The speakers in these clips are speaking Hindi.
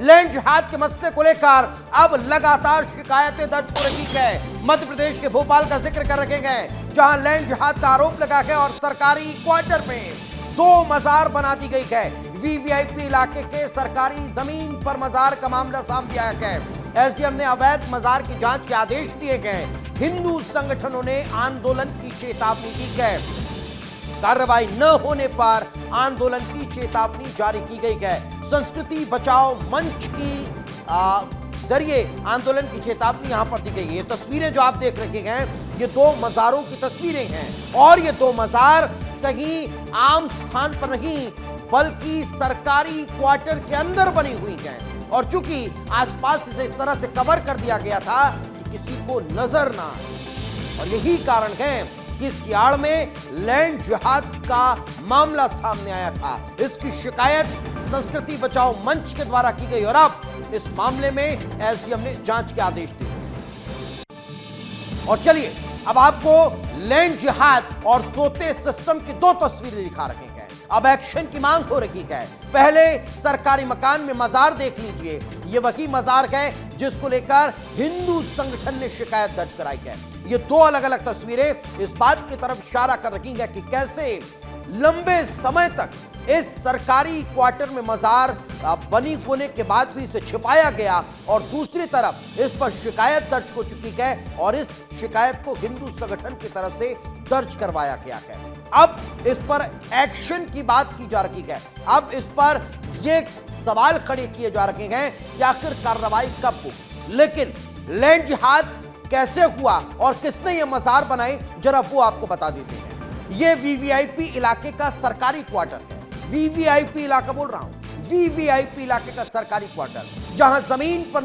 लैंड जिहाद के मसले को लेकर अब लगातार शिकायतें दर्ज हो रही है। मध्य प्रदेश के भोपाल का जिक्र कर रखे गए, जहां लैंड जिहाद का आरोप लगा है और सरकारी क्वार्टर में 2 मजार बना दी गई है। वीवीआईपी इलाके के सरकारी जमीन पर मजार का मामला सामने आया है। एसडीएम ने अवैध मजार की जांच के आदेश दिए गए। हिंदू संगठनों ने आंदोलन की चेतावनी दी है। कार्रवाई न होने पर आंदोलन की चेतावनी जारी की गई है। संस्कृति बचाओ मंच की जरिए आंदोलन की चेतावनी यहां पर दी गई है। ये तस्वीरें जो आप देख रहे हैं, ये 2 मजारों की तस्वीरें हैं और ये 2 मजार कहीं आम स्थान पर नहीं बल्कि सरकारी क्वार्टर के अंदर बनी हुई हैं। और चूंकि आसपास इसे इस तरह से कवर कर दिया गया था कि किसी को नजर ना आए, और यही कारण है कि इसकी आड़ में लैंड जिहाद का मामला सामने आया था। इसकी शिकायत संस्कृति बचाओ मंच के द्वारा की गई और अब इस मामले में एसडीएम ने जांच के आदेश दिए। और चलिए अब आपको लैंड जिहाद और सोते सिस्टम की 2 तस्वीरें दिखा रहे हैं। अब एक्शन की मांग हो रही है। पहले सरकारी मकान में मजार देख लीजिए। ये वही मजार है जिसको लेकर हिंदू संगठन ने शिकायत दर्ज कराई है। ये 2 अलग अलग तस्वीरें इस बात की तरफ इशारा कर रही है कि कैसे लंबे समय तक इस सरकारी क्वार्टर में मजार बनी होने के बाद भी इसे छिपाया गया और दूसरी तरफ इस पर शिकायत दर्ज हो चुकी है और इस शिकायत को हिंदू संगठन की तरफ से दर्ज करवाया गया है। अब इस पर एक्शन की बात की जा रही है। अब इस पर ये सवाल खड़े किए जा रहे हैं कि आखिर कार्रवाई कब हो। लेकिन लैंड जिहाद कैसे हुआ और किसने ये मजार बनाए, जरा वो आपको बता देते हैं। ये वीवीआईपी इलाके का सरकारी क्वार्टर है। वीवीआईपी इलाका बोल रहा हूं, वीवीआईपी इलाके का सरकारी क्वार्टर, जहां जमीन पर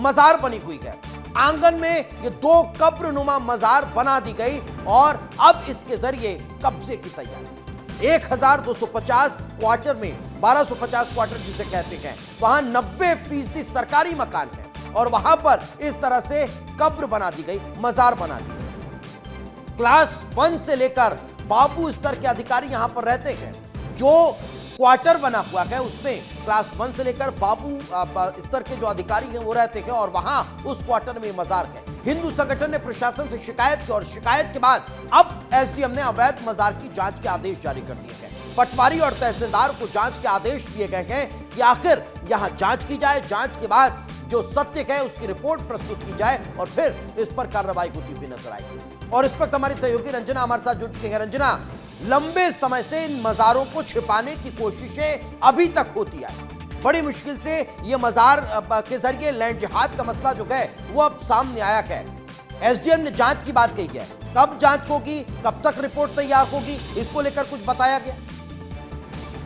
मजार बनी हुई है। आंगन में ये 2 कब्रनुमा मजार बना दी गई और अब इसके जरिए कब्जे की तैयारी। 1250 क्वार्टर में 1250 क्वार्टर जिसे कहते हैं, वहां 90% सरकारी मकान है और वहां पर इस तरह से कब्र बना दी गई, मजार बना दी गई। क्लास 1 से लेकर बाबू स्तर के अधिकारी यहां पर रहते हैं। जो क्वार्टर बना हुआ है उसमें क्लास 1 से लेकर बाबू स्तर के जो अधिकारी हैं वो रहते हैं और वहां उस क्वार्टर में मजार है। हिंदू संगठन ने प्रशासन से शिकायत की और शिकायत के बाद अब एसडीएम ने अवैध मजार की जांच के आदेश जारी कर दिए हैं। पटवारी और तहसीलदार को जांच के आदेश दिए गए हैं कि आखिर यहां जांच की जाए, जांच के बाद जो सत्य है उसकी रिपोर्ट प्रस्तुत की जाए और फिर इस पर कार्रवाई होती हुई नजर आएगी। और इस वक्त हमारी सहयोगी रंजना हमारे साथ जुड़ चुकी है। रंजना, लंबे समय से इन मजारों को छिपाने की कोशिशें अभी तक होती आई, बड़ी मुश्किल से ये मजार के जरिए लैंड जिहाद का मसला जो है वो अब सामने आया है। एसडीएम ने जांच की बात कही है, कब जांच होगी, कब तक रिपोर्ट तैयार होगी, इसको लेकर कुछ बताया गया?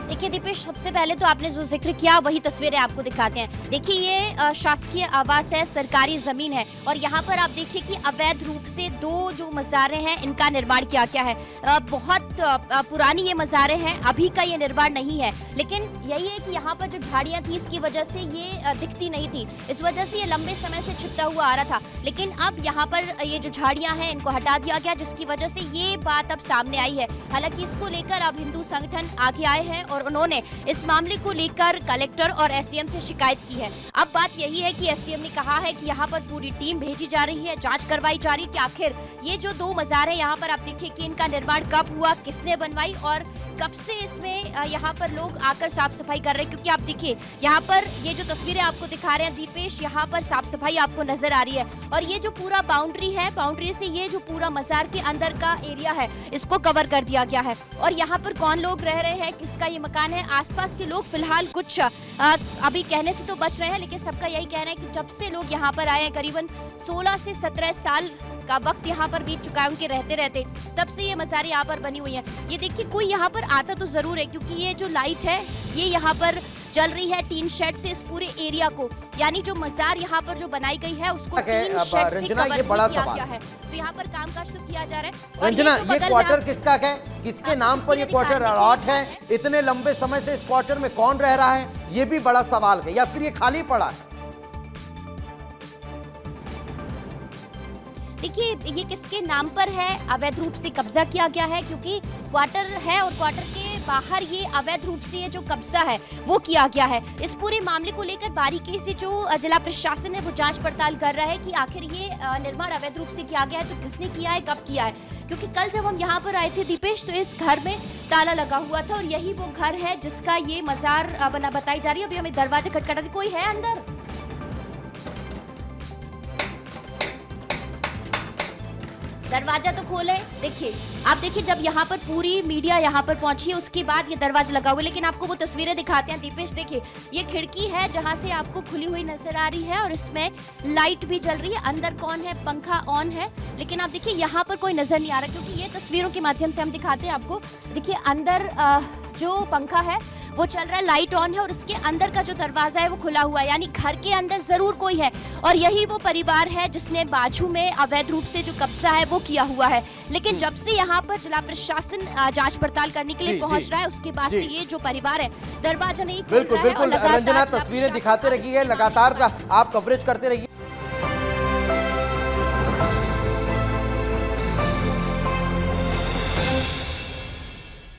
देखिए दीपेश, सबसे पहले तो आपने जो जिक्र किया वही तस्वीरें आपको दिखाते हैं। देखिए ये शासकीय आवास है, सरकारी जमीन है और यहाँ पर आप देखिए कि अवैध रूप से 2 जो मज़ारें हैं इनका निर्माण किया गया है। बहुत पुरानी ये मज़ारें हैं, अभी का ये निर्माण नहीं है। लेकिन यही है कि यहाँ पर जो झाड़ियाँ थी इसकी वजह से ये दिखती नहीं थी, इस वजह से ये लंबे समय से छिपता हुआ आ रहा था। लेकिन अब यहाँ पर ये जो झाड़ियाँ हैं इनको हटा दिया गया, जिसकी वजह से ये बात अब सामने आई है। हालांकि इसको लेकर अब हिंदू संगठन आगे आए हैं और उन्होंने इस मामले को लेकर कलेक्टर और एसडीएम से शिकायत की है। अब बात यही है कि एसडीएम ने कहा है कि यहाँ पर पूरी टीम भेजी जा रही है, जांच करवाई जा रही है कि आखिर ये जो 2 मजार है यहाँ पर आप देखिए कि इनका निर्माण कब हुआ, किसने बनवाई और कब से इसमें यहाँ पर लोग आकर साफ सफाई कर रहे हैं। क्योंकि आप देखिए यहाँ पर ये जो तस्वीरें आपको दिखा रहे हैं दीपेश, यहाँ पर साफ सफाई आपको नजर आ रही है और ये जो पूरा बाउंड्री है, बाउंड्री से ये जो पूरा मजार के अंदर का एरिया है इसको कवर कर दिया गया है। और यहाँ पर कौन लोग रह रहे हैं, किसका ये मकान है, आसपास के लोग फिलहाल कुछ अभी कहने से तो बच रहे हैं, लेकिन सबका यही कहना है कि जब से लोग यहाँ पर आए हैं, करीबन 16 से 17 साल का वक्त यहाँ पर बीत चुका है उनके रहते रहते, तब से ये मज़ारें यहाँ पर बनी हुई हैं। ये देखिए कोई यहाँ पर आता तो जरूर है, क्योंकि ये जो लाइट है ये यहाँ पर जल रही है टीन शेड से इस पूरे एरिया को, यानी जो मजार यहाँ पर जो बनाई गई है उसको टीन शेड से कवर किया गया है। तो यहाँ पर कामकाज तो किया जा रहा है। रंजना, ये क्वार्टर किसका है, किसके नाम पर ये क्वार्टर अलॉट है? इतने लंबे समय से इस क्वार्टर में कौन रह रहा है, ये भी बड़ा सवाल है, या फिर ये खाली पड़ा है? देखिए ये किसके नाम पर है, अवैध रूप से कब्जा किया गया है, क्योंकि क्वार्टर है और क्वार्टर के बाहर ये अवैध रूप से ये जो कब्जा है वो किया गया है। इस पूरे मामले को लेकर बारीकी से जो जिला प्रशासन है वो जांच पड़ताल कर रहा है कि आखिर ये निर्माण अवैध रूप से किया गया है तो किसने किया है, कब किया है। क्योंकि कल जब हम यहाँ पर आए थे दीपेश, तो इस घर में ताला लगा हुआ था और यही वो घर है जिसका ये मजार बना बताई जा रही है। अभी हमें दरवाजा खटखटा, कोई है अंदर? दरवाजा तो खोले। देखिए, आप देखिए जब यहाँ पर पूरी मीडिया यहाँ पर पहुंची है उसके बाद ये दरवाजा लगा हुआ है। लेकिन आपको वो तस्वीरें दिखाते हैं दीपेश। देखिए, ये खिड़की है जहाँ से आपको खुली हुई नजर आ रही है और इसमें लाइट भी जल रही है। अंदर कौन है, पंखा ऑन है, लेकिन आप देखिए यहाँ पर कोई नजर नहीं आ रहा, क्योंकि ये तस्वीरों के माध्यम से हम दिखाते हैं आपको। देखिए अंदर जो पंखा है वो चल रहा है, लाइट ऑन है और उसके अंदर का जो दरवाजा है वो खुला हुआ है, यानी घर के अंदर जरूर कोई है और यही वो परिवार है जिसने बाजू में अवैध रूप से जो कब्जा है वो किया हुआ है। लेकिन जब से यहाँ पर जिला प्रशासन जांच पड़ताल करने के लिए पहुंच रहा है उसके बाद से ये जो परिवार है दरवाजा नहीं खोल रहा है। बिल्कुल रंजना, तस्वीरें दिखाते रहिए, लगातार आप कवरेज करते रहिए।